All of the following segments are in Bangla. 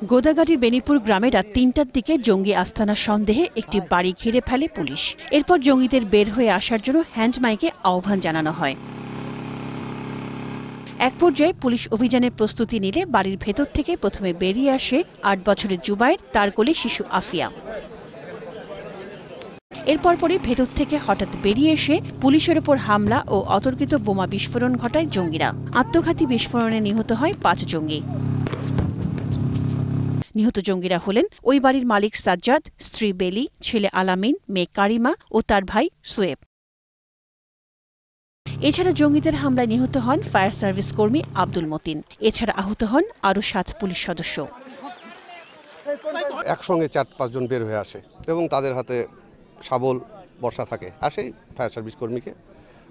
গোদাগাড়ির বেনিপুর গ্রামে রাত ৩টার দিকে জঙ্গি আস্তানা সন্দেহে একটি বাড়ি ঘিরে ফেলে পুলিশ। এরপর জঙ্গিদের বের হয়ে আসার জন্য হ্যান্ড মাইকে আহ্বান জানানো হয়। এক পর্যায়ে পুলিশ অভিযানের প্রস্তুতি নিলে বাড়ির ভেতর থেকে প্রথমে বেরিয়ে আসে ৮ বছরের জুবায়ের, তার কোলে শিশু আফিয়া। এরপর ভেতর থেকে হঠাৎ বেরিয়ে এসে পুলিশের ওপর হামলা ও অতর্কিত বোমা বিস্ফোরণ ঘটায় জঙ্গিরা। আত্মঘাতী বিস্ফোরণে নিহত হয় ৫ জঙ্গি। নিহত জঙ্গিরা হলেন ওই বাড়ির মালিক সাজ্জাদ, স্ত্রী বেলি, ছেলে আলামিন, মেয়ে কারিমা ও তার ভাই সোয়েব। এছাড়া জঙ্গিদের হামলায় নিহত হন ফায়ার সার্ভিস কর্মী আব্দুল মতিন। এছাড়া আহত হন আরও ৭ পুলিশ সদস্য। একসঙ্গে ৪-৫ জন বের হয়ে আসে এবং তাদের হাতে শাবল বর্ষা থাকে, আসেই ফায়ার সার্ভিস কর্মীকে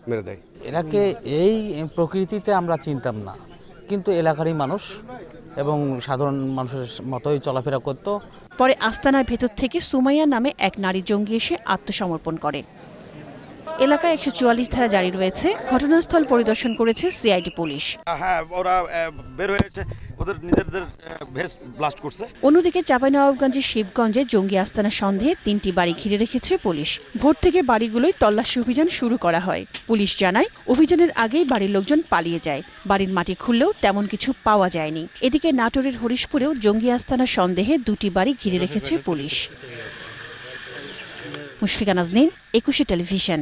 মেরে দেয়। এটাকে এই প্রকৃতিতে আমরা চিনতাম না, কিন্তু এলাকারই মানুষ এবং সাধারণ মানুষের মতোই চলাফেরা করত। পরে আস্তানার ভেতর থেকে সুমাইয়া নামে এক নারী জঙ্গি এসে আত্মসমর্পণ করে। এলাকায় ১৪৪ ধারা জারি রয়েছে। ঘটনাস্থল পরিদর্শন করেছে সিআইডি পুলিশ। হ্যাঁ, ওরা বের হয়েছে, ওদের নিজেদের ভেস্ট ব্লাস্ট করছে। অন্যদিকে চাঁপাইনবাবগঞ্জের শিবগঞ্জে জঙ্গি আস্তানা সন্দেহে ৩টি বাড়ি ঘিরে রেখেছে পুলিশ। ভোর থেকে বাড়িগুলোয় তল্লাশি অভিযান শুরু করা হয়। পুলিশ জানায়, অভিযানের আগেই বাড়ির লোকজন পালিয়ে যায়। বাড়ির মাটি খুললেও তেমন কিছু পাওয়া যায়নি। এদিকে নাটোরের হরিশপুরেও জঙ্গি আস্তানা সন্দেহে ২টি বাড়ি ঘিরে রেখেছে পুলিশ। মুশফিকা নাজনীন, ২১ টেলিভিশন।